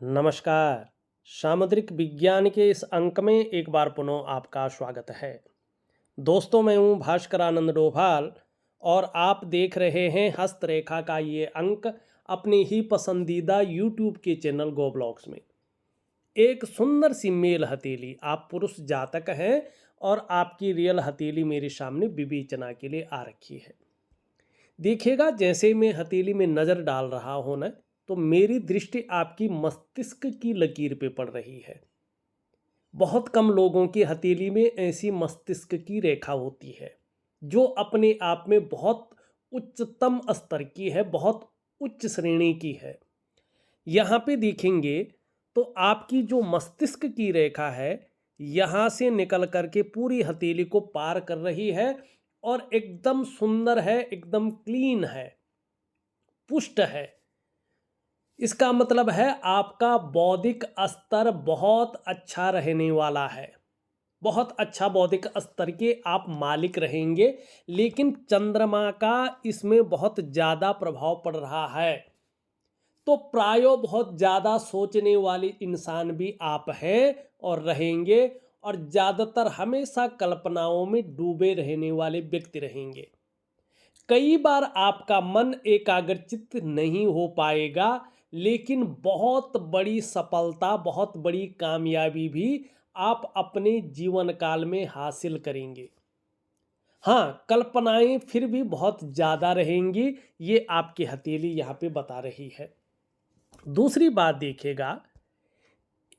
नमस्कार। सामुद्रिक विज्ञान के इस अंक में एक बार पुनः आपका स्वागत है। दोस्तों, मैं हूँ भास्कर आनंद डोभाल और आप देख रहे हैं हस्तरेखा का ये अंक अपनी ही पसंदीदा यूट्यूब के चैनल गो ब्लॉग्स में। एक सुंदर सी मेल हथेली, आप पुरुष जातक हैं और आपकी रियल हथेली मेरे सामने विवेचना के लिए आ रखी है। देखिएगा, जैसे मैं हथेली में नज़र डाल रहा हूँ ना, तो मेरी दृष्टि आपकी मस्तिष्क की लकीर पे पड़ रही है। बहुत कम लोगों की हथेली में ऐसी मस्तिष्क की रेखा होती है जो अपने आप में बहुत उच्चतम स्तर की है, बहुत उच्च श्रेणी की है। यहाँ पे देखेंगे तो आपकी जो मस्तिष्क की रेखा है, यहाँ से निकल करके पूरी हथेली को पार कर रही है और एकदम सुंदर है, एकदम क्लीन है, पुष्ट है। इसका मतलब है आपका बौद्धिक स्तर बहुत अच्छा रहने वाला है। बहुत अच्छा बौद्धिक स्तर के आप मालिक रहेंगे, लेकिन चंद्रमा का इसमें बहुत ज़्यादा प्रभाव पड़ रहा है। तो प्रायो बहुत ज़्यादा सोचने वाले इंसान भी आप हैं और रहेंगे, और ज़्यादातर हमेशा कल्पनाओं में डूबे रहने वाले व्यक्ति रहेंगे। कई बार आपका मन एकाग्रचित्त नहीं हो पाएगा, लेकिन बहुत बड़ी सफलता, बहुत बड़ी कामयाबी भी आप अपने जीवन काल में हासिल करेंगे। हाँ, कल्पनाएं फिर भी बहुत ज़्यादा रहेंगी, ये आपकी हथेली यहाँ पे बता रही है। दूसरी बात देखिएगा,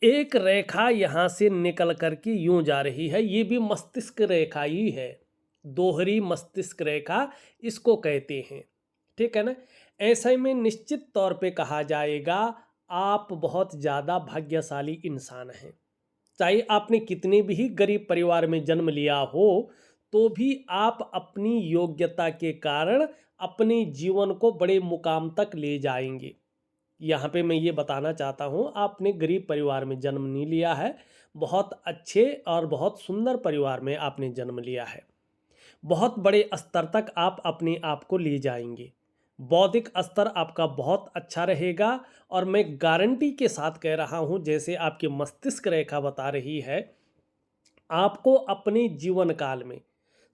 एक रेखा यहाँ से निकल करके यूं जा रही है, ये भी मस्तिष्क रेखा ही है। दोहरी मस्तिष्क रेखा इसको कहते हैं, ठीक है ना। ऐसे में निश्चित तौर पे कहा जाएगा आप बहुत ज़्यादा भाग्यशाली इंसान हैं। चाहे आपने कितने भी गरीब परिवार में जन्म लिया हो, तो भी आप अपनी योग्यता के कारण अपने जीवन को बड़े मुकाम तक ले जाएंगे। यहाँ पे मैं ये बताना चाहता हूँ, आपने गरीब परिवार में जन्म नहीं लिया है, बहुत अच्छे और बहुत सुंदर परिवार में आपने जन्म लिया है। बहुत बड़े स्तर तक आप अपने आप को ले जाएंगे। बौद्धिक स्तर आपका बहुत अच्छा रहेगा, और मैं गारंटी के साथ कह रहा हूँ, जैसे आपकी मस्तिष्क रेखा बता रही है, आपको अपने जीवन काल में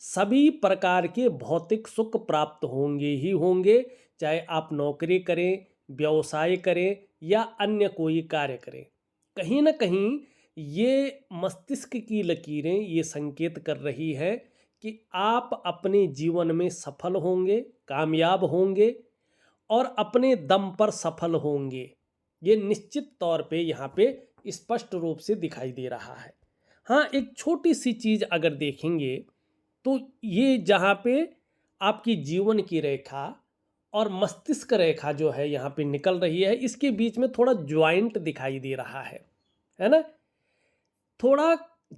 सभी प्रकार के भौतिक सुख प्राप्त होंगे ही होंगे। चाहे आप नौकरी करें, व्यवसाय करें या अन्य कोई कार्य करें, कहीं ना कहीं ये मस्तिष्क की लकीरें ये संकेत कर रही है कि आप अपने जीवन में सफल होंगे, कामयाब होंगे और अपने दम पर सफल होंगे। ये निश्चित तौर पे यहाँ पे स्पष्ट रूप से दिखाई दे रहा है। हाँ, एक छोटी सी चीज़ अगर देखेंगे, तो ये जहाँ पे आपकी जीवन की रेखा और मस्तिष्क रेखा जो है यहाँ पे निकल रही है, इसके बीच में थोड़ा ज्वाइंट दिखाई दे रहा है ना। थोड़ा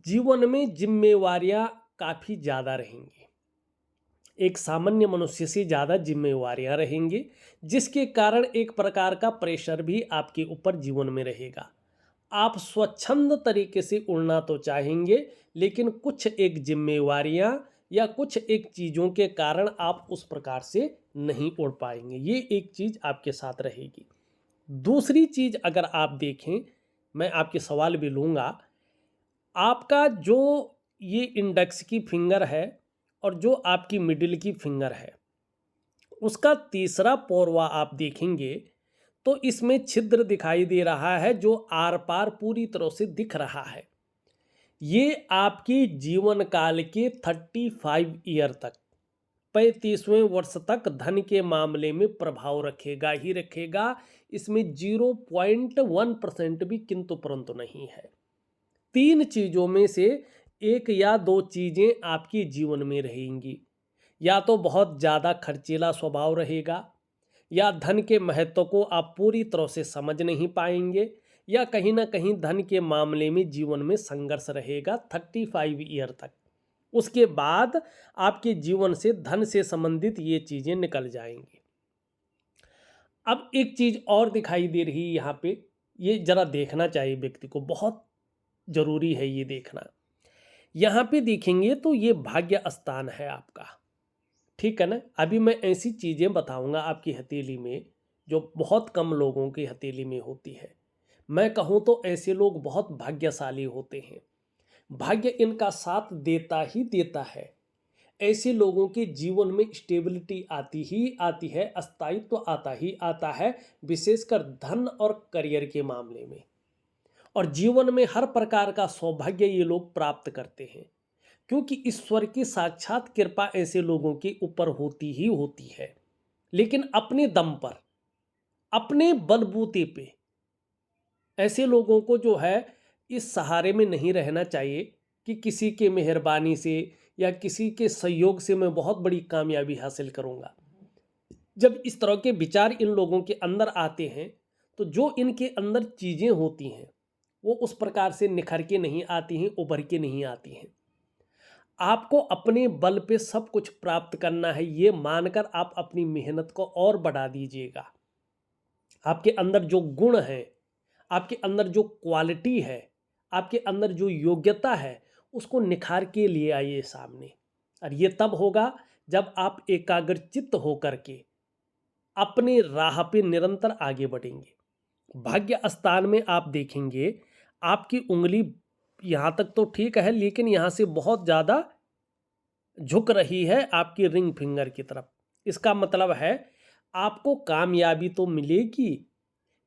जीवन में जिम्मेवारियाँ काफ़ी ज़्यादा रहेंगी, एक सामान्य मनुष्य से ज़्यादा जिम्मेवारियां रहेंगी, जिसके कारण एक प्रकार का प्रेशर भी आपके ऊपर जीवन में रहेगा। आप स्वच्छंद तरीके से उड़ना तो चाहेंगे, लेकिन कुछ एक जिम्मेवारियां या कुछ एक चीज़ों के कारण आप उस प्रकार से नहीं उड़ पाएंगे। ये एक चीज़ आपके साथ रहेगी। दूसरी चीज़ अगर आप देखें, मैं आपके सवाल भी लूँगा, आपका जो ये इंडेक्स की फिंगर है और जो आपकी मिडिल की फिंगर है, उसका तीसरा पोरवा आप देखेंगे तो इसमें छिद्र दिखाई दे रहा है, जो आर पार पूरी तरह से दिख रहा है। ये आपकी जीवन काल के 35 ईयर तक, 35वें वर्ष तक धन के मामले में प्रभाव रखेगा ही रखेगा। इसमें 0.1% भी किंतु परंतु नहीं है। तीन चीज़ों में से एक या दो चीज़ें आपके जीवन में रहेंगी। या तो बहुत ज़्यादा खर्चीला स्वभाव रहेगा, या धन के महत्व को आप पूरी तरह से समझ नहीं पाएंगे, या कहीं ना कहीं धन के मामले में जीवन में संघर्ष रहेगा 35 ईयर तक। उसके बाद आपके जीवन से धन से संबंधित ये चीज़ें निकल जाएंगी। अब एक चीज़ और दिखाई दे रही है यहाँ पे, ये जरा देखना चाहिए व्यक्ति को, बहुत जरूरी है ये देखना। यहाँ पे देखेंगे तो ये भाग्य स्थान है आपका, ठीक है ना। अभी मैं ऐसी चीज़ें बताऊंगा आपकी हथेली में जो बहुत कम लोगों की हथेली में होती है। मैं कहूँ तो ऐसे लोग बहुत भाग्यशाली होते हैं। भाग्य इनका साथ देता ही देता है। ऐसे लोगों के जीवन में स्टेबिलिटी आती ही आती है, स्थायित्व आता ही आता है, विशेषकर धन और करियर के मामले में। और जीवन में हर प्रकार का सौभाग्य ये लोग प्राप्त करते हैं, क्योंकि ईश्वर की साक्षात कृपा ऐसे लोगों के ऊपर होती ही होती है। लेकिन अपने दम पर, अपने बलबूते पे ऐसे लोगों को जो है इस सहारे में नहीं रहना चाहिए कि किसी के मेहरबानी से या किसी के सहयोग से मैं बहुत बड़ी कामयाबी हासिल करूंगा। जब इस तरह के विचार इन लोगों के अंदर आते हैं तो जो इनके अंदर चीज़ें होती हैं वो उस प्रकार से निखर के नहीं आती हैं, उभर के नहीं आती हैं। आपको अपने बल पे सब कुछ प्राप्त करना है, ये मानकर आप अपनी मेहनत को और बढ़ा दीजिएगा। आपके अंदर जो गुण है, आपके अंदर जो क्वालिटी है, आपके अंदर जो योग्यता है, उसको निखार के लिए आइए सामने। और ये तब होगा जब आप एकाग्रचित्त होकर के अपने राह पे निरंतर आगे बढ़ेंगे। भाग्य स्थान में आप देखेंगे आपकी उंगली यहाँ तक तो ठीक है, लेकिन यहाँ से बहुत ज़्यादा झुक रही है आपकी रिंग फिंगर की तरफ। इसका मतलब है आपको कामयाबी तो मिलेगी,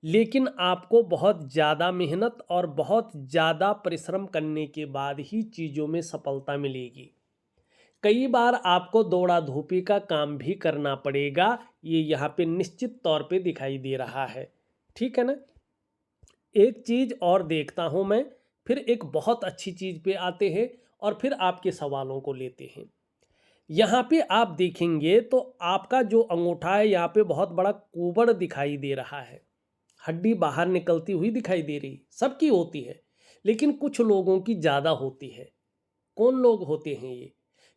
लेकिन आपको बहुत ज़्यादा मेहनत और बहुत ज़्यादा परिश्रम करने के बाद ही चीज़ों में सफलता मिलेगी। कई बार आपको दौड़ा धूपी का काम भी करना पड़ेगा, ये यहाँ पे निश्चित तौर पे दिखाई दे रहा है। ठीक है ना। एक चीज़ और देखता हूँ मैं, फिर एक बहुत अच्छी चीज़ पे आते हैं और फिर आपके सवालों को लेते हैं। यहाँ पे आप देखेंगे तो आपका जो अंगूठा है यहाँ पे बहुत बड़ा कुबड़ दिखाई दे रहा है, हड्डी बाहर निकलती हुई दिखाई दे रही। सबकी होती है, लेकिन कुछ लोगों की ज़्यादा होती है। कौन लोग होते हैं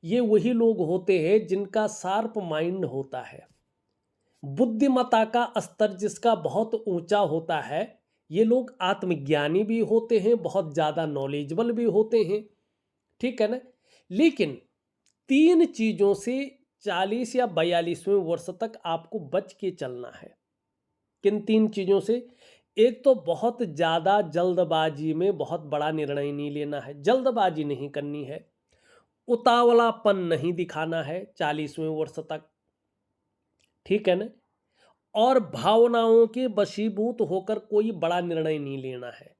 ये वही लोग होते हैं जिनका शार्प माइंड होता है, बुद्धिमत्ता का स्तर जिसका बहुत ऊंचा होता है। ये लोग आत्मज्ञानी भी होते हैं, बहुत ज़्यादा नॉलेजेबल भी होते हैं। ठीक है ना। लेकिन तीन चीज़ों से 40 या 42वें वर्ष तक आपको बच के चलना है। किन तीन चीज़ों से? एक तो बहुत ज़्यादा जल्दबाजी में बहुत बड़ा निर्णय नहीं लेना है, जल्दबाजी नहीं करनी है, उतावलापन नहीं दिखाना है 40वें वर्ष तक। ठीक है ना। और भावनाओं के वशीभूत होकर कोई बड़ा निर्णय नहीं लेना है।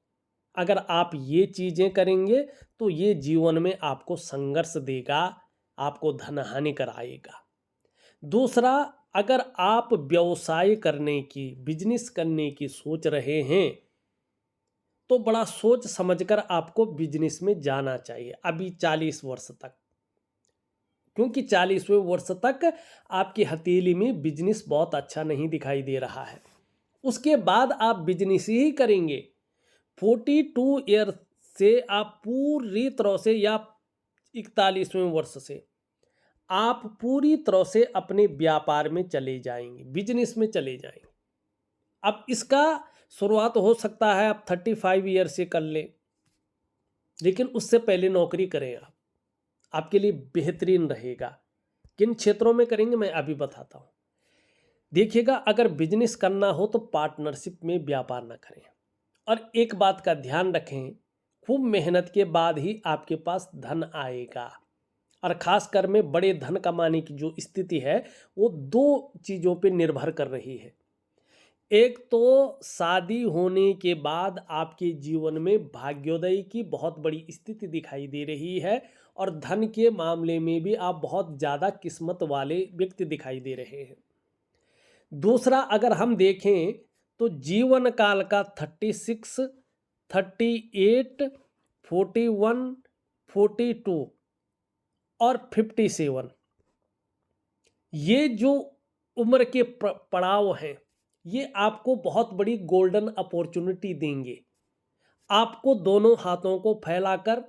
अगर आप ये चीज़ें करेंगे तो ये जीवन में आपको संघर्ष देगा, आपको धन हानि कराएगा। दूसरा, अगर आप व्यवसाय करने की, बिजनेस करने की सोच रहे हैं तो बड़ा सोच समझकर आपको बिजनेस में जाना चाहिए अभी 40 वर्ष तक, क्योंकि 40वें वर्ष तक आपकी हथेली में बिजनेस बहुत अच्छा नहीं दिखाई दे रहा है। उसके बाद आप बिजनेस ही करेंगे। 42 ईयर से आप पूरी तरह से, या 41वें वर्ष से आप पूरी तरह से अपने व्यापार में चले जाएंगे, बिजनेस में चले जाएंगे। अब इसका शुरुआत हो सकता है आप 35 ईयर से कर लें, लेकिन उससे पहले नौकरी करें आप, आपके लिए बेहतरीन रहेगा। किन क्षेत्रों में करेंगे मैं अभी बताता हूँ। देखिएगा, अगर बिजनेस करना हो तो पार्टनरशिप में व्यापार ना करें। और एक बात का ध्यान रखें, खूब मेहनत के बाद ही आपके पास धन आएगा। और ख़ासकर में बड़े धन कमाने की जो स्थिति है वो दो चीज़ों पे निर्भर कर रही है। एक तो शादी होने के बाद आपके जीवन में भाग्योदय की बहुत बड़ी स्थिति दिखाई दे रही है, और धन के मामले में भी आप बहुत ज़्यादा किस्मत वाले व्यक्ति दिखाई दे रहे हैं। दूसरा, अगर हम देखें तो जीवन काल का 36, 38, 41, 42 और 57, ये जो उम्र के पड़ाव हैं ये आपको बहुत बड़ी गोल्डन अपॉर्चुनिटी देंगे। आपको दोनों हाथों को फैलाकर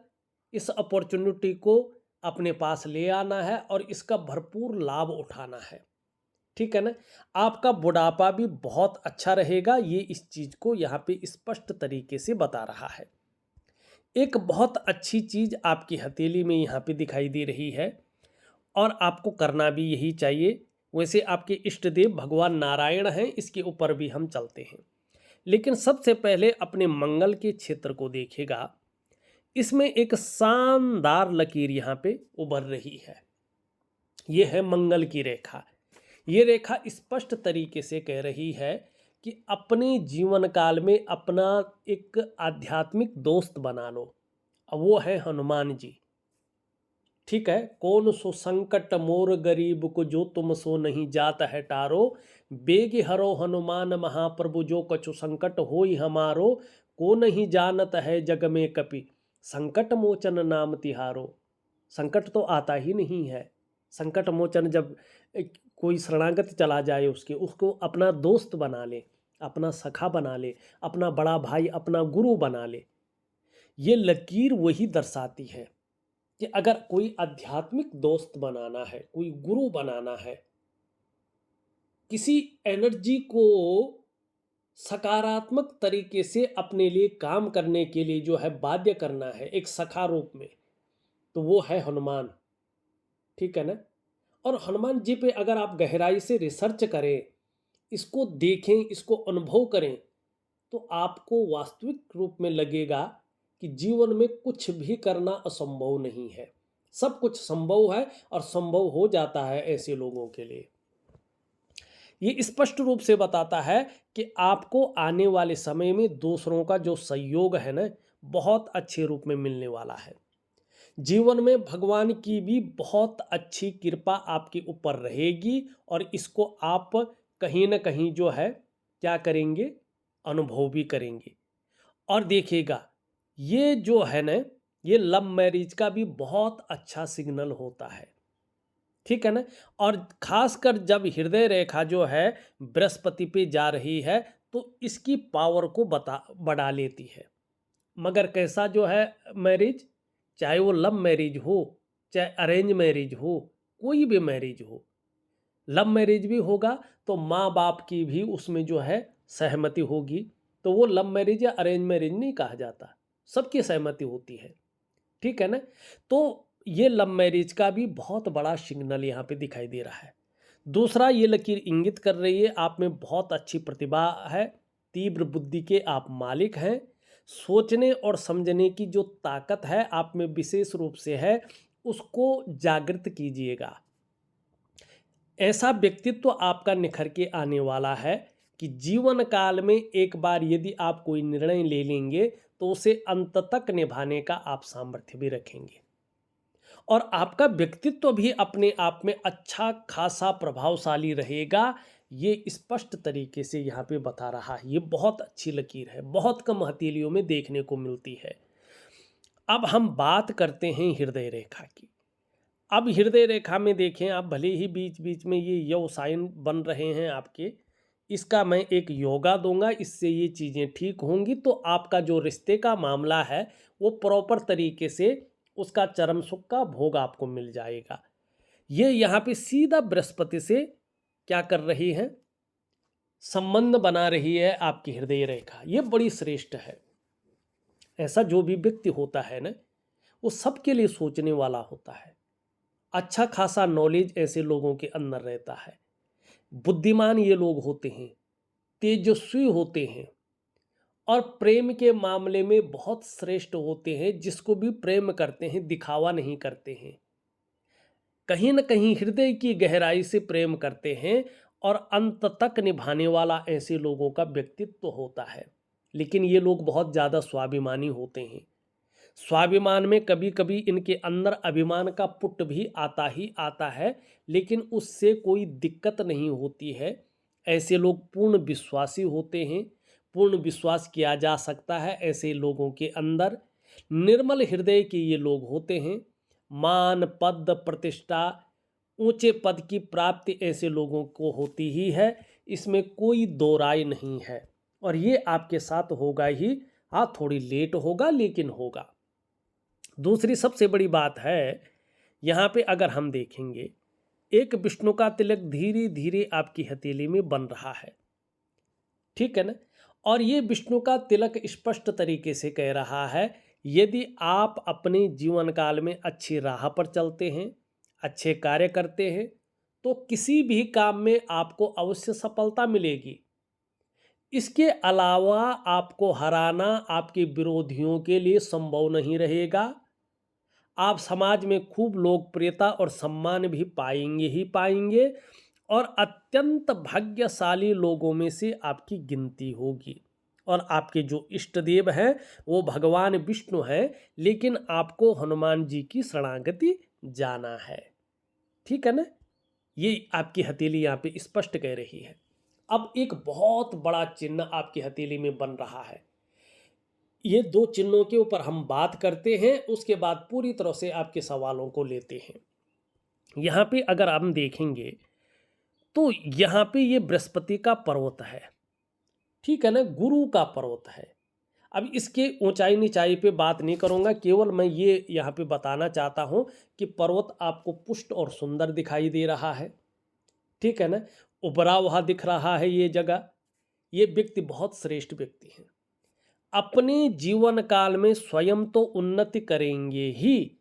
इस अपॉर्चुनिटी को अपने पास ले आना है और इसका भरपूर लाभ उठाना है। ठीक है ना। आपका बुढ़ापा भी बहुत अच्छा रहेगा, ये इस चीज़ को यहाँ पे स्पष्ट तरीके से बता रहा है। एक बहुत अच्छी चीज़ आपकी हथेली में यहाँ पे दिखाई दे रही है, और आपको करना भी यही चाहिए। वैसे आपके इष्ट देव भगवान नारायण हैं, इसके ऊपर भी हम चलते हैं। लेकिन सबसे पहले अपने मंगल के क्षेत्र को देखेगा। इसमें एक शानदार लकीर यहाँ पे उभर रही है। ये है मंगल की रेखा। ये रेखा स्पष्ट तरीके से कह रही है कि अपने जीवन काल में अपना एक आध्यात्मिक दोस्त बना लो। अब वो है हनुमान जी। ठीक है, कौन सो संकट मोर गरीब को जो तुम सो नहीं जात है टारो, बेग हरो हनुमान महाप्रभु जो कछु संकट होई हमारो, को नहीं जानत है जग में कपि संकट मोचन नाम तिहारो। संकट तो आता ही नहीं है। संकट मोचन जब कोई शरणागत चला जाए उसको अपना दोस्त बना ले, अपना सखा बना ले, अपना बड़ा भाई, अपना गुरु बना ले। ये लकीर वही दर्शाती है कि अगर कोई आध्यात्मिक दोस्त बनाना है, कोई गुरु बनाना है, किसी एनर्जी को सकारात्मक तरीके से अपने लिए काम करने के लिए जो है बाध्य करना है एक सखा रूप में, तो वो है हनुमान। ठीक है ना। और हनुमान जी पे अगर आप गहराई से रिसर्च करें, इसको देखें, इसको अनुभव करें, तो आपको वास्तविक रूप में लगेगा कि जीवन में कुछ भी करना असंभव नहीं है। सब कुछ संभव है और संभव हो जाता है ऐसे लोगों के लिए। ये स्पष्ट रूप से बताता है कि आपको आने वाले समय में दूसरों का जो सहयोग है ना, बहुत अच्छे रूप में मिलने वाला है। जीवन में भगवान की भी बहुत अच्छी कृपा आपके ऊपर रहेगी और इसको आप कहीं ना कहीं जो है क्या करेंगे, अनुभव भी करेंगे। और देखिएगा, ये जो है ना, ये लव मैरिज का भी बहुत अच्छा सिग्नल होता है। ठीक है ना। और खासकर जब हृदय रेखा जो है बृहस्पति पे जा रही है तो इसकी पावर को बढ़ा लेती है। मगर कैसा जो है मैरिज, चाहे वो लव मैरिज हो, चाहे अरेंज मैरिज हो, कोई भी मैरिज हो, लव मैरिज भी होगा तो माँ बाप की भी उसमें जो है सहमति होगी, तो वो लव मैरिज या अरेंज मैरिज नहीं कहा जाता, सबकी सहमति होती है। ठीक है ना। तो ये लव मैरिज का भी बहुत बड़ा सिग्नल यहाँ पे दिखाई दे रहा है। दूसरा, ये लकीर इंगित कर रही है आप में बहुत अच्छी प्रतिभा है, तीव्र बुद्धि के आप मालिक हैं, सोचने और समझने की जो ताकत है आप में विशेष रूप से है, उसको जागृत कीजिएगा। ऐसा व्यक्तित्व आपका निखर के आने वाला है कि जीवन काल में एक बार यदि आप कोई निर्णय ले लेंगे तो उसे अंत तक निभाने का आप सामर्थ्य भी रखेंगे। और आपका व्यक्तित्व भी अपने आप में अच्छा खासा प्रभावशाली रहेगा। ये स्पष्ट तरीके से यहाँ पे बता रहा है। ये बहुत अच्छी लकीर है, बहुत कम हथेलियों में देखने को मिलती है। अब हम बात करते हैं हृदय रेखा की। अब हृदय रेखा में देखें आप, भले ही बीच बीच में ये यव साइन बन रहे हैं आपके, इसका मैं एक योगा दूंगा, इससे ये चीज़ें ठीक होंगी तो आपका जो रिश्ते का मामला है वो प्रॉपर तरीके से उसका चरम सुख का भोग आपको मिल जाएगा। ये यहाँ पे सीधा बृहस्पति से क्या कर रही है, संबंध बना रही है आपकी हृदय रेखा। ये बड़ी श्रेष्ठ है। ऐसा जो भी व्यक्ति होता है ना, वो सबके लिए सोचने वाला होता है। अच्छा खासा नॉलेज ऐसे लोगों के अंदर रहता है। बुद्धिमान ये लोग होते हैं, तेजस्वी होते हैं और प्रेम के मामले में बहुत श्रेष्ठ होते हैं। जिसको भी प्रेम करते हैं दिखावा नहीं करते हैं, कहीं न कहीं हृदय की गहराई से प्रेम करते हैं और अंत तक निभाने वाला ऐसे लोगों का व्यक्तित्व होता है। लेकिन ये लोग बहुत ज़्यादा स्वाभिमानी होते हैं। स्वाभिमान में कभी कभी इनके अंदर अभिमान का पुट भी आता ही आता है, लेकिन उससे कोई दिक्कत नहीं होती है। ऐसे लोग पूर्ण विश्वासी होते हैं, पूर्ण विश्वास किया जा सकता है ऐसे लोगों के अंदर। निर्मल हृदय के ये लोग होते हैं। मान पद प्रतिष्ठा ऊंचे पद की प्राप्ति ऐसे लोगों को होती ही है, इसमें कोई दो राय नहीं है। और ये आपके साथ होगा ही। हाँ, थोड़ी लेट होगा लेकिन होगा। दूसरी सबसे बड़ी बात है, यहाँ पे अगर हम देखेंगे, एक विष्णु का तिलक धीरे धीरे आपकी हथेली में बन रहा है। ठीक है ना। और ये विष्णु का तिलक स्पष्ट तरीके से कह रहा है, यदि आप अपने जीवन काल में अच्छी राह पर चलते हैं, अच्छे कार्य करते हैं, तो किसी भी काम में आपको अवश्य सफलता मिलेगी। इसके अलावा आपको हराना आपके विरोधियों के लिए संभव नहीं रहेगा। आप समाज में खूब लोकप्रियता और सम्मान भी पाएंगे ही पाएंगे और अत्यंत भाग्यशाली लोगों में से आपकी गिनती होगी। और आपके जो इष्ट देव हैं वो भगवान विष्णु हैं, लेकिन आपको हनुमान जी की शरणागति जाना है। ठीक है ना? ये आपकी हथेली यहाँ पे स्पष्ट कह रही है। अब एक बहुत बड़ा चिन्ह आपकी हथेली में बन रहा है। ये दो चिन्हों के ऊपर हम बात करते हैं, उसके बाद पूरी तरह से आपके सवालों को लेते हैं। यहाँ पे अगर हम देखेंगे तो यहाँ पे ये बृहस्पति का पर्वत है, ठीक है ना, गुरु का पर्वत है। अब इसके ऊंचाई नीचाई पे बात नहीं करूँगा, केवल मैं ये यहाँ पे बताना चाहता हूँ कि पर्वत आपको पुष्ट और सुंदर दिखाई दे रहा है, ठीक है ना, उभरा हुआ दिख रहा है ये जगह। ये व्यक्ति बहुत श्रेष्ठ व्यक्ति है, अपने जीवन काल में स्वयं तो उन्नति करेंगे ही,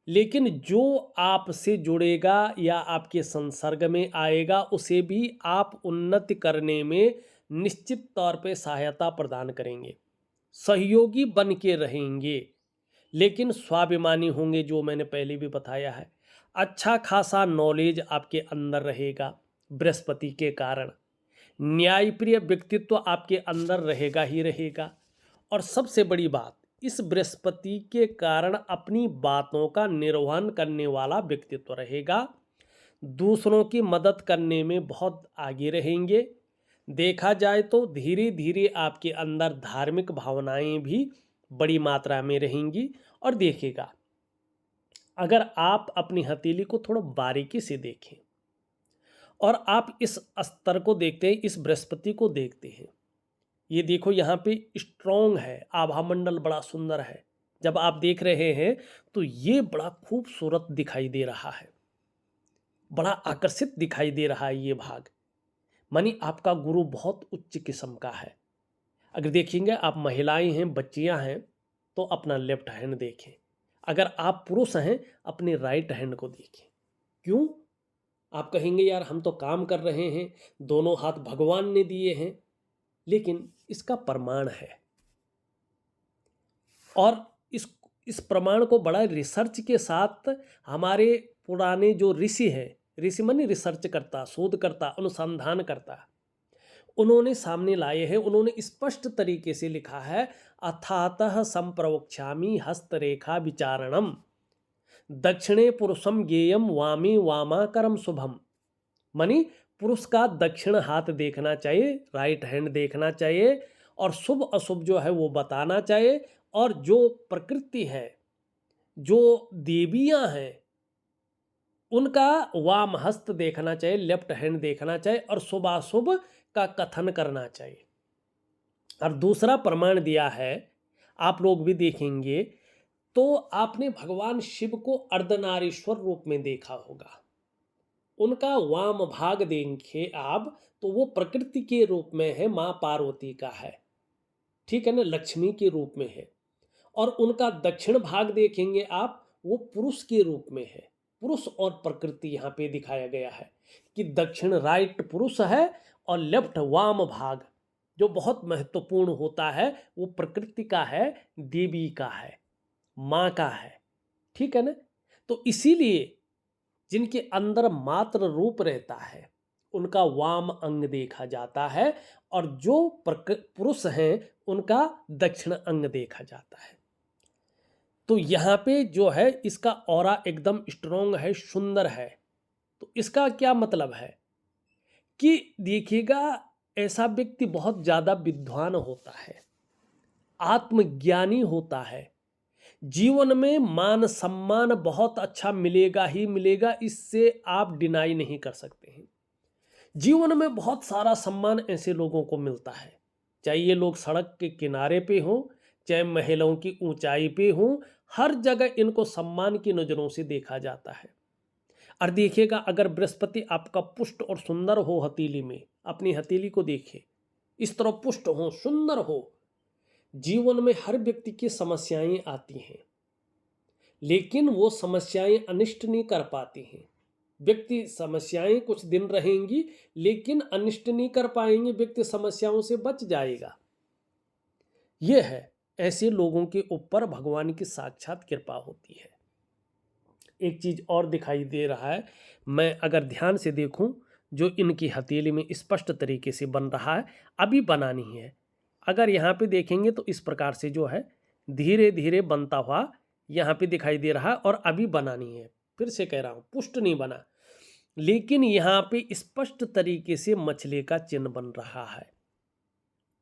लेकिन जो आपसे जुड़ेगा या आपके संसर्ग में आएगा उसे भी आप उन्नति करने में निश्चित तौर पे सहायता प्रदान करेंगे, सहयोगी बन के रहेंगे, लेकिन स्वाभिमानी होंगे, जो मैंने पहले भी बताया है। अच्छा खासा नॉलेज आपके अंदर रहेगा बृहस्पति के कारण। न्यायप्रिय व्यक्तित्व आपके अंदर रहेगा ही रहेगा। और सबसे बड़ी बात, इस बृहस्पति के कारण अपनी बातों का निर्वहन करने वाला व्यक्तित्व रहेगा। दूसरों की मदद करने में बहुत आगे रहेंगे। देखा जाए तो धीरे धीरे आपके अंदर धार्मिक भावनाएं भी बड़ी मात्रा में रहेंगी। और देखिएगा, अगर आप अपनी हथेली को थोड़ा बारीकी से देखें और आप इस स्तर को देखते हैं, इस बृहस्पति को देखते हैं, ये देखो यहाँ पे स्ट्रॉन्ग है, आभा मंडल बड़ा सुंदर है। जब आप देख रहे हैं तो ये बड़ा खूबसूरत दिखाई दे रहा है, बड़ा आकर्षित दिखाई दे रहा है ये भाग। मानी आपका गुरु बहुत उच्च किस्म का है। अगर देखेंगे आप महिलाएं हैं, बच्चियां हैं, तो अपना लेफ्ट हैंड देखें। अगर आप पुरुष हैं, अपने राइट हैंड को देखें। क्यों? आप कहेंगे यार हम तो काम कर रहे हैं, दोनों हाथ भगवान ने दिए हैं, लेकिन इसका प्रमाण है। और इस प्रमाण को बड़ा रिसर्च के साथ हमारे पुराने जो ऋषि हैं, ऋषि माने रिसर्च करता, शोध करता, अनुसंधान करता, उन्होंने सामने लाए हैं। उन्होंने स्पष्ट तरीके से लिखा है, अथातः संप्रवक्ष्यामि हस्तरेखा विचारणम दक्षिणे पुरुषम ज्ञेयम वामी वामाकरम शुभम। मानी पुरुष का दक्षिण हाथ देखना चाहिए, राइट हैंड देखना चाहिए, और शुभ अशुभ जो है वो बताना चाहिए। और जो प्रकृति है, जो देवियां हैं, उनका वाम हस्त देखना चाहिए, लेफ्ट हैंड देखना चाहिए, और शुभाशुभ का कथन करना चाहिए। और दूसरा प्रमाण दिया है, आप लोग भी देखेंगे तो आपने भगवान शिव को अर्धनारीश्वर रूप में देखा होगा। उनका वाम भाग देखें आप तो वो प्रकृति के रूप में है, मां पार्वती का है, ठीक है ना, लक्ष्मी के रूप में है। और उनका दक्षिण भाग देखेंगे आप, वो पुरुष के रूप में है। पुरुष और प्रकृति यहाँ पे दिखाया गया है कि दक्षिण राइट पुरुष है और लेफ्ट वाम भाग, जो बहुत महत्वपूर्ण होता है, वो प्रकृति का है, देवी का है, माँ का है, ठीक है ना। तो इसीलिए जिनके अंदर मात्र रूप रहता है उनका वाम अंग देखा जाता है, और जो पुरुष हैं उनका दक्षिण अंग देखा जाता है। तो यहाँ पे जो है इसका ऑरा एकदम स्ट्रॉन्ग है, सुंदर है। तो इसका क्या मतलब है कि देखिएगा, ऐसा व्यक्ति बहुत ज़्यादा विद्वान होता है, आत्मज्ञानी होता है, जीवन में मान सम्मान बहुत अच्छा मिलेगा ही मिलेगा, इससे आप डिनाई नहीं कर सकते हैं। जीवन में बहुत सारा सम्मान ऐसे लोगों को मिलता है, चाहे ये लोग सड़क के किनारे पे हों, चाहे महलों की ऊंचाई पे हों, हर जगह इनको सम्मान की नज़रों से देखा जाता है। और देखिएगा, अगर बृहस्पति आपका पुष्ट और सुंदर हो हथेली में, अपनी हथेली को देखिए, इस तरह पुष्ट हो, सुंदर हो, जीवन में हर व्यक्ति की समस्याएं आती हैं, लेकिन वो समस्याएं अनिष्ट नहीं कर पाती हैं। व्यक्ति समस्याएं कुछ दिन रहेंगी, लेकिन अनिष्ट नहीं कर पाएंगे, व्यक्ति समस्याओं से बच जाएगा। यह है, ऐसे लोगों के ऊपर भगवान की साक्षात कृपा होती है। एक चीज और दिखाई दे रहा है, मैं अगर ध्यान से देखूं, जो इनकी हथेली में स्पष्ट तरीके से बन रहा है, अभी बनानी है। अगर यहाँ पे देखेंगे तो इस प्रकार से जो है धीरे धीरे बनता हुआ यहाँ पे दिखाई दे रहा है, और अभी बनानी है। फिर से कह रहा हूँ, पुष्ट नहीं बना, लेकिन यहाँ पे स्पष्ट तरीके से मछली का चिन्ह बन रहा है।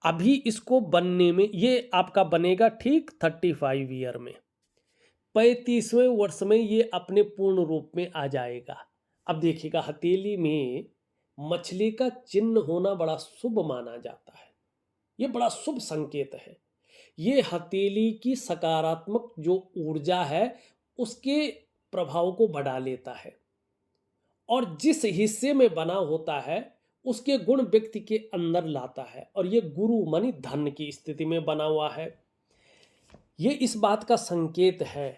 अभी इसको बनने में, ये आपका बनेगा ठीक 35 ईयर में, 35वें वर्ष में ये अपने पूर्ण रूप में आ जाएगा। अब देखिएगा, हथेली में मछली का चिन्ह होना बड़ा शुभ माना जाता है, ये बड़ा शुभ संकेत है। ये हथेली की सकारात्मक जो ऊर्जा है उसके प्रभाव को बढ़ा लेता है, और जिस हिस्से में बना होता है उसके गुण व्यक्ति के अंदर लाता है। और ये गुरु मानी धन की स्थिति में बना हुआ है। ये इस बात का संकेत है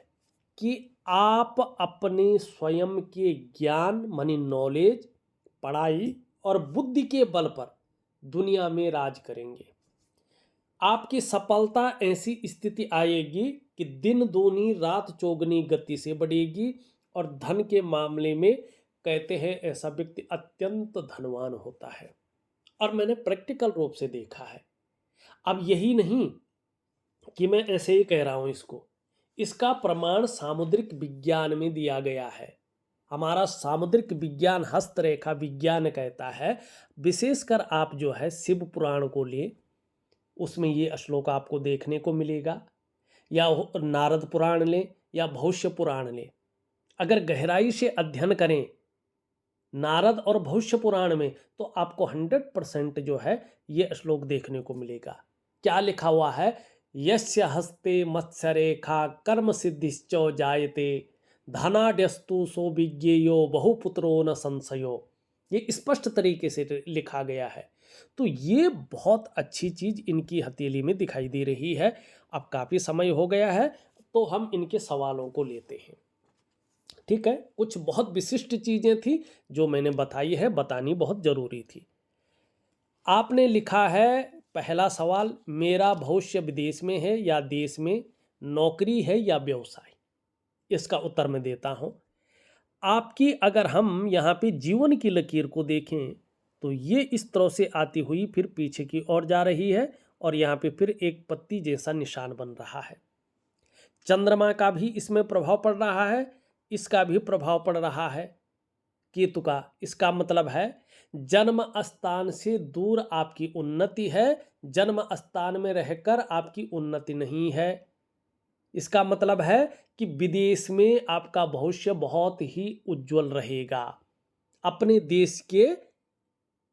कि आप अपने स्वयं के ज्ञान मानी नॉलेज, पढ़ाई और बुद्धि के बल पर दुनिया में राज करेंगे। आपकी सफलता ऐसी स्थिति आएगी कि दिन दूनी रात चौगनी गति से बढ़ेगी, और धन के मामले में कहते हैं ऐसा व्यक्ति अत्यंत धनवान होता है। और मैंने प्रैक्टिकल रूप से देखा है। अब यही नहीं कि मैं ऐसे ही कह रहा हूं इसको, इसका प्रमाण सामुद्रिक विज्ञान में दिया गया है। हमारा सामुद्रिक विज्ञान, हस्तरेखा विज्ञान कहता है, विशेषकर आप जो है शिव पुराण को ले, उसमें ये श्लोक आपको देखने को मिलेगा, या नारद पुराण ले या भविष्य पुराण ले। अगर गहराई से अध्ययन करें नारद और भविष्य पुराण में, तो आपको 100% जो है ये श्लोक देखने को मिलेगा। क्या लिखा हुआ है? यस्य हस्ते मत्स्य रेखा कर्म सिद्धिश्चो जायते धनाड्यस्तु सो विज्ञेयो बहुपुत्रो न संशयो। ये स्पष्ट तरीके से लिखा गया है। तो ये बहुत अच्छी चीज इनकी हथेली में दिखाई दे रही है। अब काफी समय हो गया है, तो हम इनके सवालों को लेते हैं। ठीक है, कुछ बहुत विशिष्ट चीजें थी जो मैंने बताई है, बतानी बहुत जरूरी थी। आपने लिखा है पहला सवाल, मेरा भविष्य विदेश में है या देश में, नौकरी है या व्यवसाय? इसका उत्तर मैं देता हूं। आपकी अगर हम यहाँ पे जीवन की लकीर को देखें तो ये इस तरह से आती हुई फिर पीछे की ओर जा रही है, और यहाँ पे फिर एक पत्ती जैसा निशान बन रहा है। चंद्रमा का भी इसमें प्रभाव पड़ रहा है, इसका भी प्रभाव पड़ रहा है केतु का। इसका मतलब है जन्म स्थान से दूर आपकी उन्नति है, जन्म स्थान में रहकर आपकी उन्नति नहीं है। इसका मतलब है कि विदेश में आपका भविष्य बहुत ही उज्जवल रहेगा अपने देश के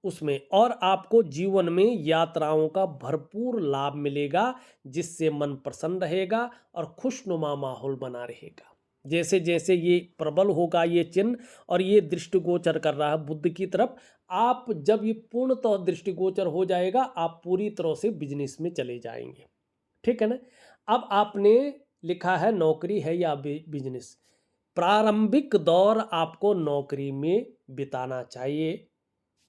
उसमें, और आपको जीवन में यात्राओं का भरपूर लाभ मिलेगा, जिससे मन प्रसन्न रहेगा और खुशनुमा माहौल बना रहेगा। जैसे जैसे ये प्रबल होगा ये चिन्ह, और ये दृष्टिगोचर कर रहा है बुद्ध की तरफ, आप जब ये पूर्णतः दृष्टिगोचर हो जाएगा, आप पूरी तरह से बिजनेस में चले जाएंगे। ठीक है ना। अब आपने लिखा है नौकरी है या बिजनेस। प्रारंभिक दौर आपको नौकरी में बिताना चाहिए,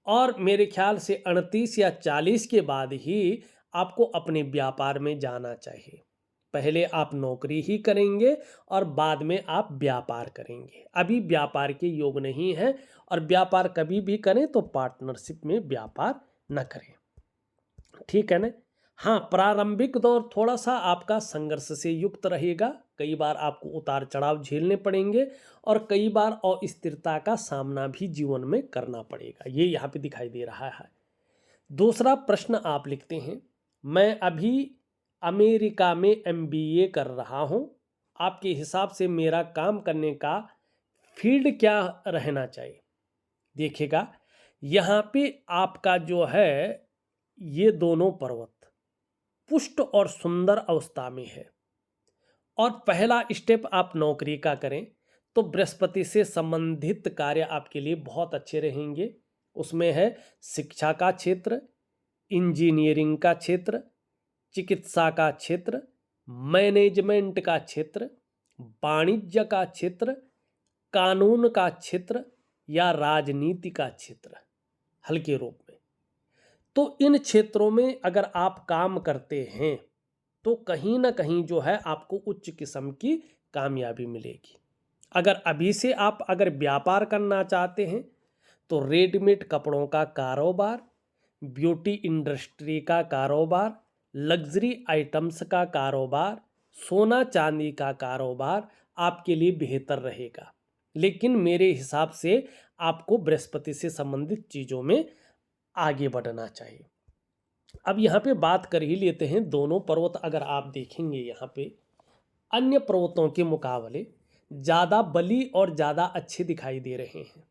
और मेरे ख्याल से 38 या 40 के बाद ही आपको अपने व्यापार में जाना चाहिए। पहले आप नौकरी ही करेंगे और बाद में आप व्यापार करेंगे। अभी व्यापार के योग नहीं है, और व्यापार कभी भी करें तो पार्टनरशिप में व्यापार न करें। ठीक है ना। हाँ, प्रारंभिक दौर थोड़ा सा आपका संघर्ष से युक्त रहेगा, कई बार आपको उतार चढ़ाव झेलने पड़ेंगे, और कई बार अस्थिरता का सामना भी जीवन में करना पड़ेगा। ये यहाँ पे दिखाई दे रहा है। दूसरा प्रश्न आप लिखते हैं, मैं अभी अमेरिका में MBA कर रहा हूँ, आपके हिसाब से मेरा काम करने का फील्ड क्या रहना चाहिए? देखिएगा, यहाँ पे आपका जो है ये दोनों पर्वत पुष्ट और सुंदर अवस्था में है, और पहला स्टेप आप नौकरी का करें तो बृहस्पति से संबंधित कार्य आपके लिए बहुत अच्छे रहेंगे। उसमें है शिक्षा का क्षेत्र, इंजीनियरिंग का क्षेत्र, चिकित्सा का क्षेत्र, मैनेजमेंट का क्षेत्र, वाणिज्य का क्षेत्र, कानून का क्षेत्र, या राजनीति का क्षेत्र हल्के रूप में। तो इन क्षेत्रों में अगर आप काम करते हैं तो कहीं ना कहीं जो है आपको उच्च किस्म की कामयाबी मिलेगी। अगर अभी से आप अगर व्यापार करना चाहते हैं तो रेडीमेड कपड़ों का कारोबार, ब्यूटी इंडस्ट्री का कारोबार, लग्जरी आइटम्स का कारोबार, सोना चांदी का कारोबार आपके लिए बेहतर रहेगा। लेकिन मेरे हिसाब से आपको बृहस्पति से संबंधित चीज़ों में आगे बढ़ना चाहिए। अब यहाँ पे बात कर ही लेते हैं, दोनों पर्वत अगर आप देखेंगे यहाँ पे अन्य पर्वतों के मुकाबले ज़्यादा बली और ज़्यादा अच्छे दिखाई दे रहे हैं।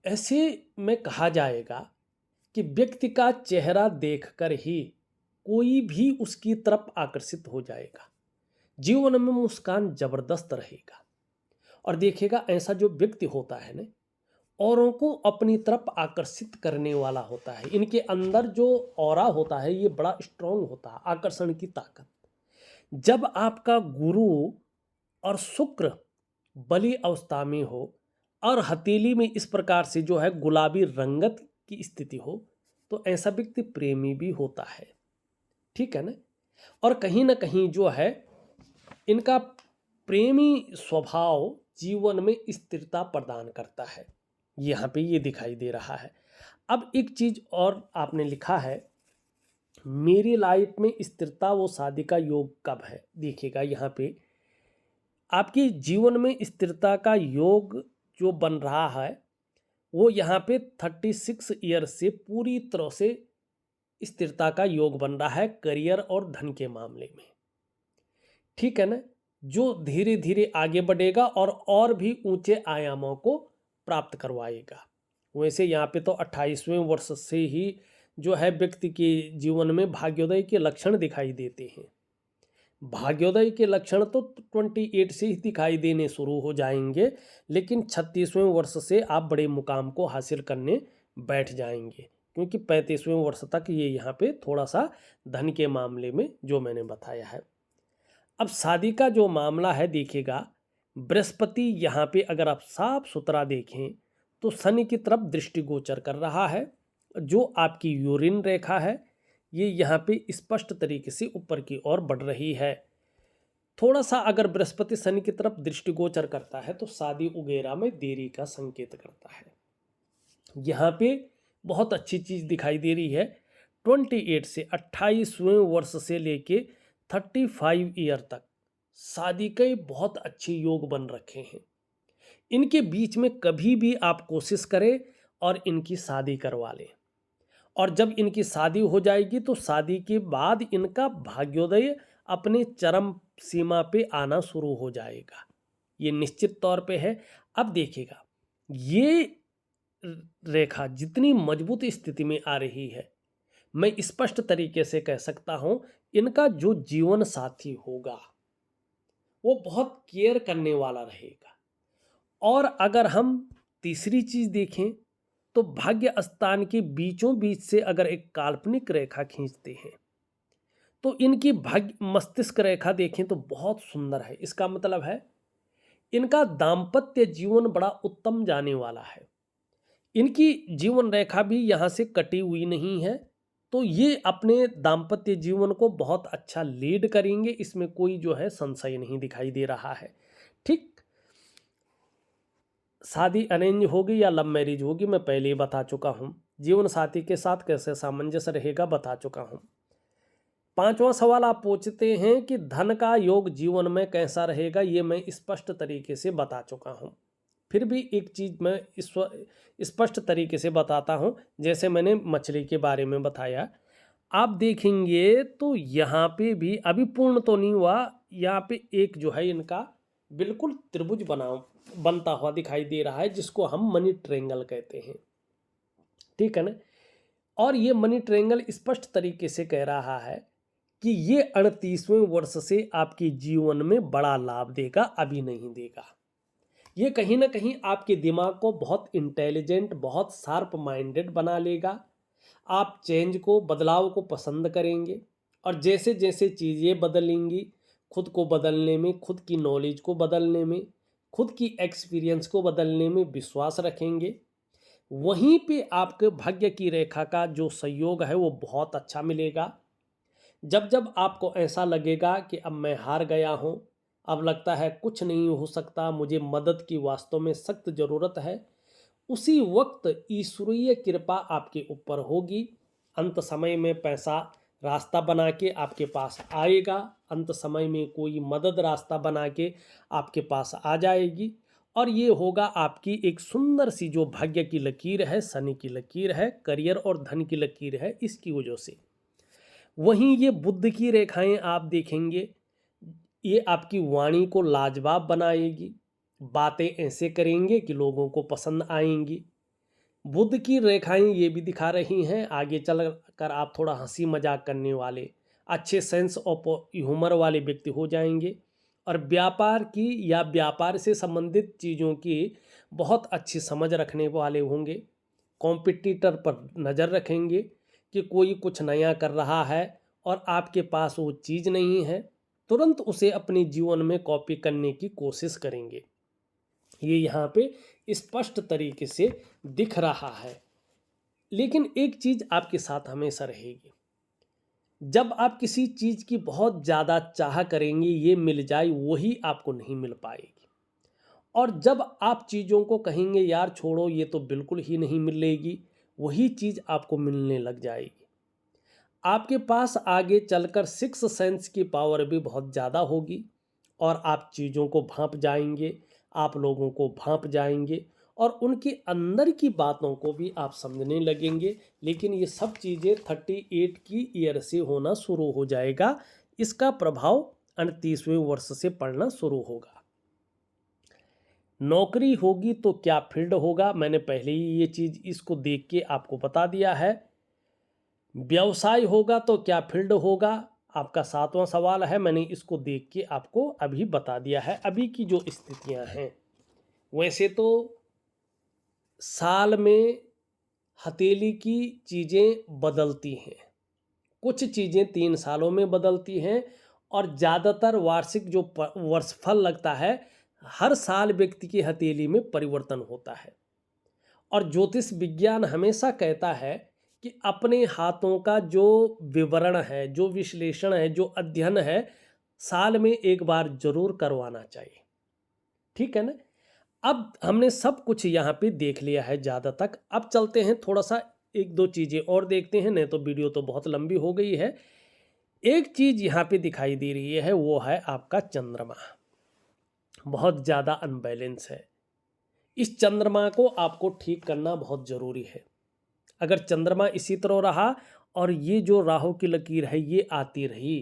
ऐसे में कहा जाएगा कि व्यक्ति का चेहरा देखकर ही कोई भी उसकी तरफ आकर्षित हो जाएगा। जीवन में मुस्कान जबरदस्त रहेगा। और देखिएगा ऐसा जो व्यक्ति होता है ना, औरों को अपनी तरफ आकर्षित करने वाला होता है। इनके अंदर जो ऑरा होता है ये बड़ा स्ट्रांग होता है, आकर्षण की ताकत। जब आपका गुरु और शुक्र बली अवस्था में हो और हथेली में इस प्रकार से जो है गुलाबी रंगत की स्थिति हो तो ऐसा व्यक्ति प्रेमी भी होता है, ठीक है ना। और कहीं ना कहीं जो है इनका प्रेमी स्वभाव जीवन में स्थिरता प्रदान करता है, यहाँ पे ये दिखाई दे रहा है। अब एक चीज और आपने लिखा है, मेरी लाइफ में स्थिरता वो शादी का योग कब है। देखिएगा यहाँ पे आपके जीवन में स्थिरता का योग जो बन रहा है वो यहाँ पे 36 ईयर से पूरी तरह से स्थिरता का योग बन रहा है करियर और धन के मामले में, ठीक है ना। जो धीरे धीरे आगे बढ़ेगा और भी ऊंचे आयामों को प्राप्त करवाएगा। वैसे यहाँ पे तो 28वें वर्ष से ही जो है व्यक्ति के जीवन में भाग्योदय के लक्षण दिखाई देते हैं। भाग्योदय के लक्षण तो 28 से ही दिखाई देने शुरू हो जाएंगे, लेकिन 36वें वर्ष से आप बड़े मुकाम को हासिल करने बैठ जाएंगे, क्योंकि 35वें वर्ष तक ये यहाँ पे थोड़ा सा धन के मामले में जो मैंने बताया है। अब शादी का जो मामला है देखिएगा, बृहस्पति यहाँ पे अगर आप साफ सुथरा देखें तो शनि की तरफ दृष्टिगोचर कर रहा है। जो आपकी यूरिन रेखा है ये यहाँ पे स्पष्ट तरीके से ऊपर की ओर बढ़ रही है। थोड़ा सा अगर बृहस्पति शनि की तरफ दृष्टिगोचर करता है तो शादी वगैरह में देरी का संकेत करता है। यहाँ पे बहुत अच्छी चीज़ दिखाई दे रही है, 28 से 28वें वर्ष से लेके 35 ईयर तक शादी के बहुत अच्छे योग बन रखे हैं। इनके बीच में कभी भी आप कोशिश करें और इनकी शादी करवा लें, और जब इनकी शादी हो जाएगी तो शादी के बाद इनका भाग्योदय अपने चरम सीमा पे आना शुरू हो जाएगा, ये निश्चित तौर पे है। अब देखिएगा ये रेखा जितनी मजबूत स्थिति में आ रही है, मैं स्पष्ट तरीके से कह सकता हूं इनका जो जीवन साथी होगा वो बहुत केयर करने वाला रहेगा। और अगर हम तीसरी चीज देखें तो भाग्य स्थान के बीचों बीच से अगर एक काल्पनिक रेखा खींचते हैं तो इनकी भाग्य मस्तिष्क रेखा देखें तो बहुत सुंदर है। इसका मतलब है इनका दाम्पत्य जीवन बड़ा उत्तम जाने वाला है। इनकी जीवन रेखा भी यहाँ से कटी हुई नहीं है, तो ये अपने दाम्पत्य जीवन को बहुत अच्छा लीड करेंगे, इसमें कोई जो है संशय नहीं दिखाई दे रहा है। ठीक, शादी अरेंज होगी या लव मैरिज होगी मैं पहले ही बता चुका हूँ। जीवन साथी के साथ कैसे सामंजस्य रहेगा बता चुका हूँ। 5वां सवाल आप पूछते हैं कि धन का योग जीवन में कैसा रहेगा, ये मैं स्पष्ट तरीके से बता चुका हूँ। फिर भी एक चीज़ मैं स्पष्ट तरीके से बताता हूँ, जैसे मैंने मछली के बारे में बताया। आप देखेंगे तो यहाँ पे भी अभी पूर्ण तो नहीं हुआ, यहाँ पे एक जो है इनका बिल्कुल त्रिभुज बनता हुआ दिखाई दे रहा है, जिसको हम मनी ट्रायंगल कहते हैं, ठीक है ना। और ये मनी ट्रायंगल स्पष्ट तरीके से कह रहा है कि ये 38वें वर्ष से आपके जीवन में बड़ा लाभ देगा, अभी नहीं देगा। ये कहीं ना कहीं आपके दिमाग को बहुत इंटेलिजेंट, बहुत शार्प माइंडेड बना लेगा। आप चेंज को, बदलाव को पसंद करेंगे, और जैसे जैसे चीज़ें बदलेंगी, खुद को बदलने में, खुद की नॉलेज को बदलने में, खुद की एक्सपीरियंस को बदलने में विश्वास रखेंगे। वहीं पे आपके भाग्य की रेखा का जो संयोग है वो बहुत अच्छा मिलेगा। जब जब आपको ऐसा लगेगा कि अब मैं हार गया हूँ, अब लगता है कुछ नहीं हो सकता, मुझे मदद की वास्तव में सख्त ज़रूरत है, उसी वक्त ईश्वरीय कृपा आपके ऊपर होगी। अंत समय में पैसा रास्ता बना के आपके पास आएगा, अंत समय में कोई मदद रास्ता बना के आपके पास आ जाएगी। और ये होगा आपकी एक सुंदर सी जो भाग्य की लकीर है, शनि की लकीर है, करियर और धन की लकीर है, इसकी वजह से। वहीं ये बुद्ध की रेखाएं आप देखेंगे, ये आपकी वाणी को लाजवाब बनाएगी, बातें ऐसे करेंगे कि लोगों को पसंद आएंगी। बुद्ध की रेखाएं ये भी दिखा रही हैं आगे चल कर आप थोड़ा हंसी मजाक करने वाले, अच्छे सेंस ऑफ ह्यूमर वाले व्यक्ति हो जाएंगे। और व्यापार की या व्यापार से संबंधित चीज़ों की बहुत अच्छी समझ रखने वाले होंगे। कॉम्पिटिटर पर नज़र रखेंगे कि कोई कुछ नया कर रहा है और आपके पास वो चीज़ नहीं है, तुरंत उसे अपने जीवन में कॉपी करने की कोशिश करेंगे। ये यहाँ पे स्पष्ट तरीके से दिख रहा है। लेकिन एक चीज़ आपके साथ हमेशा रहेगी, जब आप किसी चीज़ की बहुत ज़्यादा चाह करेंगे ये मिल जाए, वही आपको नहीं मिल पाएगी। और जब आप चीज़ों को कहेंगे यार छोड़ो ये तो बिल्कुल ही नहीं मिलेगी, वही चीज़ आपको मिलने लग जाएगी। आपके पास आगे चलकर सिक्स सेंस की पावर भी बहुत ज़्यादा होगी और आप चीज़ों को भांप जाएंगे, आप लोगों को भांप जाएंगे और उनके अंदर की बातों को भी आप समझने लगेंगे। लेकिन ये सब चीज़ें 38 की ईयर से होना शुरू हो जाएगा, इसका प्रभाव 38वें वर्ष से पड़ना शुरू होगा। नौकरी होगी तो क्या फील्ड होगा, मैंने पहले ही ये चीज़ इसको देख के आपको बता दिया है। व्यवसाय होगा तो क्या फील्ड होगा, आपका 7वां सवाल है, मैंने इसको देख के आपको अभी बता दिया है। अभी की जो स्थितियां हैं, वैसे तो साल में हथेली की चीज़ें बदलती हैं, कुछ चीज़ें 3 सालों में बदलती हैं और ज़्यादातर वार्षिक जो वर्षफल लगता है, हर साल व्यक्ति की हथेली में परिवर्तन होता है। और ज्योतिष विज्ञान हमेशा कहता है कि अपने हाथों का जो विवरण है, जो विश्लेषण है, जो अध्ययन है, साल में एक बार जरूर करवाना चाहिए। ठीक है ना। अब हमने सब कुछ यहाँ पे देख लिया है ज़्यादा तक। अब चलते हैं थोड़ा सा एक दो चीज़ें और देखते हैं, नहीं तो वीडियो तो बहुत लंबी हो गई है। एक चीज़ यहाँ पे दिखाई दे रही है, वो है आपका चंद्रमा बहुत ज़्यादा अनबैलेंस है। इस चंद्रमा को आपको ठीक करना बहुत ज़रूरी है। अगर चंद्रमा इसी तरह रहा और ये जो राहु की लकीर है ये आती रही,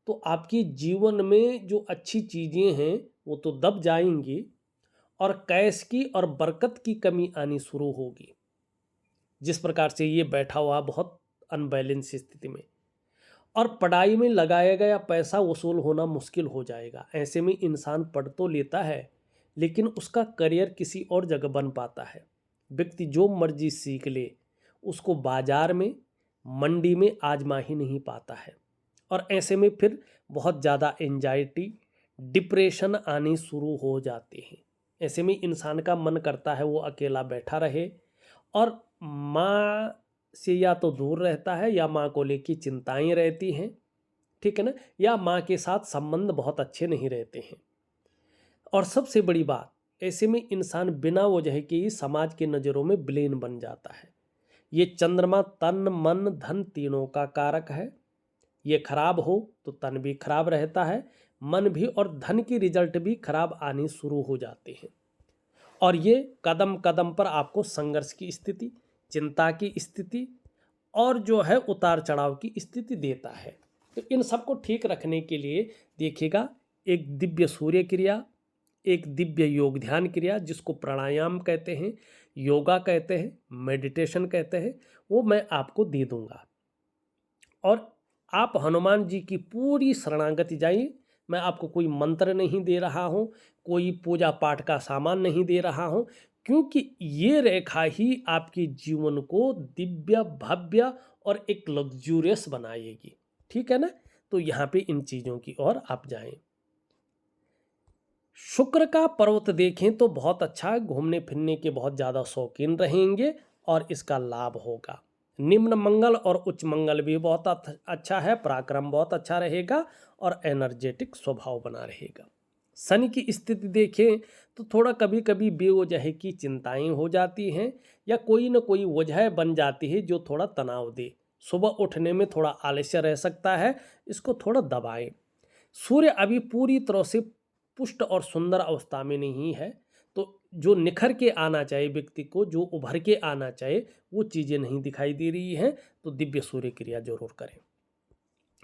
तो आपके जीवन में जो अच्छी चीज़ें हैं वो तो दब जाएंगी और कैश की और बरकत की कमी आनी शुरू होगी। जिस प्रकार से ये बैठा हुआ बहुत अनबैलेंस स्थिति में, और पढ़ाई में लगाया गया पैसा वसूल होना मुश्किल हो जाएगा। ऐसे में इंसान पढ़ तो लेता है लेकिन उसका करियर किसी और जगह बन पाता है। व्यक्ति जो मर्जी सीख ले, उसको बाजार में, मंडी में आजमा ही नहीं पाता है। और ऐसे में फिर बहुत ज़्यादा एंजाइटी, डिप्रेशन आने शुरू हो जाते हैं। ऐसे में इंसान का मन करता है वो अकेला बैठा रहे और माँ से या तो दूर रहता है या माँ को लेकर चिंताएं रहती हैं, ठीक है ना, या माँ के साथ संबंध बहुत अच्छे नहीं रहते हैं। और सबसे बड़ी बात, ऐसे में इंसान बिना वजह के ही समाज के नज़रों में विलेन बन जाता है। ये चंद्रमा तन मन धन तीनों का कारक है। ये खराब हो तो तन भी खराब रहता है, मन भी और धन की रिजल्ट भी खराब आनी शुरू हो जाते हैं। और ये कदम कदम पर आपको संघर्ष की स्थिति, चिंता की स्थिति और जो है उतार चढ़ाव की स्थिति देता है। तो इन सबको ठीक रखने के लिए देखिएगा, एक दिव्य सूर्य क्रिया, एक दिव्य योग ध्यान क्रिया जिसको प्राणायाम कहते हैं, योगा कहते हैं, मेडिटेशन कहते हैं, वो मैं आपको दे दूंगा। और आप हनुमान जी की पूरी शरणागति जाइए। मैं आपको कोई मंत्र नहीं दे रहा हूँ, कोई पूजा पाठ का सामान नहीं दे रहा हूँ, क्योंकि ये रेखा ही आपके जीवन को दिव्य भव्य और एक लग्जूरियस बनाएगी। ठीक है ना। तो यहाँ पे इन चीज़ों की ओर आप जाएं। शुक्र का पर्वत देखें तो बहुत अच्छा है, घूमने फिरने के बहुत ज़्यादा शौकीन रहेंगे और इसका लाभ होगा। निम्न मंगल और उच्च मंगल भी बहुत अच्छा है, पराक्रम बहुत अच्छा रहेगा और एनर्जेटिक स्वभाव बना रहेगा। शनि की स्थिति देखें तो थोड़ा कभी कभी बेवजह की चिंताएं हो जाती हैं या कोई न कोई वजह बन जाती है जो थोड़ा तनाव दे। सुबह उठने में थोड़ा आलस्य रह सकता है, इसको थोड़ा दबाएं। सूर्य अभी पूरी तरह से पुष्ट और सुंदर अवस्था में नहीं है, तो जो निखर के आना चाहिए व्यक्ति को, जो उभर के आना चाहिए, वो चीज़ें नहीं दिखाई दे रही हैं। तो दिव्य सूर्य क्रिया जरूर करें।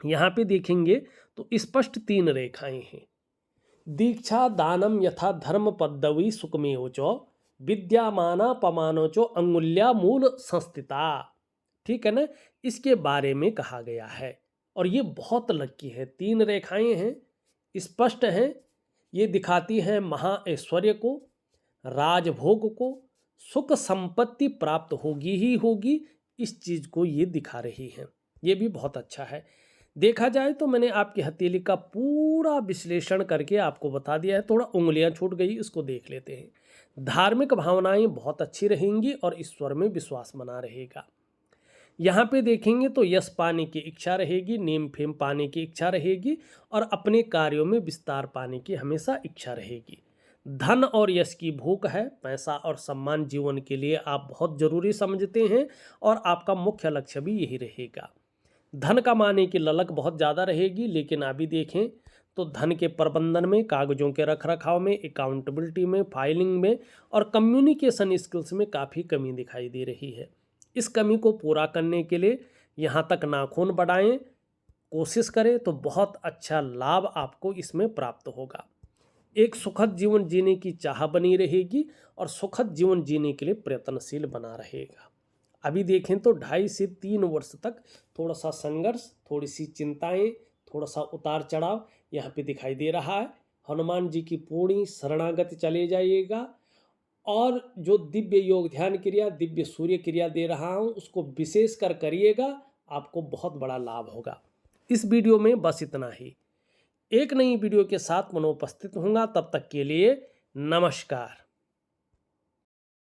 यहाँ पे देखेंगे तो स्पष्ट 3 रेखाएं हैं। दीक्षा दानम यथा धर्म पद्धवी सुखमेव च विद्यामाना पमानो चो अंगुल्या मूल संस्थिता। ठीक है ना, इसके बारे में कहा गया है और ये बहुत लक्की है। 3 रेखाएं हैं, स्पष्ट हैं, ये दिखाती हैं महा ऐश्वर्य को, राजभोग को, सुख संपत्ति प्राप्त होगी ही होगी, इस चीज को ये दिखा रही हैं। ये भी बहुत अच्छा है। देखा जाए तो मैंने आपकी हथेली का पूरा विश्लेषण करके आपको बता दिया है। थोड़ा उंगलियां छूट गई, इसको देख लेते हैं। धार्मिक भावनाएं बहुत अच्छी रहेंगी और ईश्वर में विश्वास बना रहेगा। यहाँ पे देखेंगे तो यश पाने की इच्छा रहेगी, नेम फेम पाने की इच्छा रहेगी और अपने कार्यों में विस्तार पाने की हमेशा इच्छा रहेगी। धन और यश की भूख है, पैसा और सम्मान जीवन के लिए आप बहुत जरूरी समझते हैं और आपका मुख्य लक्ष्य भी यही रहेगा। धन कमाने की ललक बहुत ज़्यादा रहेगी, लेकिन अभी देखें तो धन के प्रबंधन में, कागजों के रख रखाव में, अकाउंटेबिलिटी में, फाइलिंग में और कम्युनिकेशन स्किल्स में काफ़ी कमी दिखाई दे रही है। इस कमी को पूरा करने के लिए यहाँ तक नाखून बढ़ाएं, कोशिश करें तो बहुत अच्छा लाभ आपको इसमें प्राप्त होगा। एक सुखद जीवन जीने की चाह बनी रहेगी और सुखद जीवन जीने के लिए प्रयत्नशील बना रहेगा। अभी देखें तो 2.5 से 3 वर्ष तक थोड़ा सा संघर्ष, थोड़ी सी चिंताएं, थोड़ा सा उतार चढ़ाव यहाँ पे दिखाई दे रहा है। हनुमान जी की पूर्ण शरणागति चले जाइएगा और जो दिव्य योग ध्यान क्रिया, दिव्य सूर्य क्रिया दे रहा हूँ, उसको विशेष कर करिएगा, आपको बहुत बड़ा लाभ होगा। इस वीडियो में बस इतना ही। एक नई वीडियो के साथ पुनः उपस्थित होऊंगा, तब तक के लिए नमस्कार।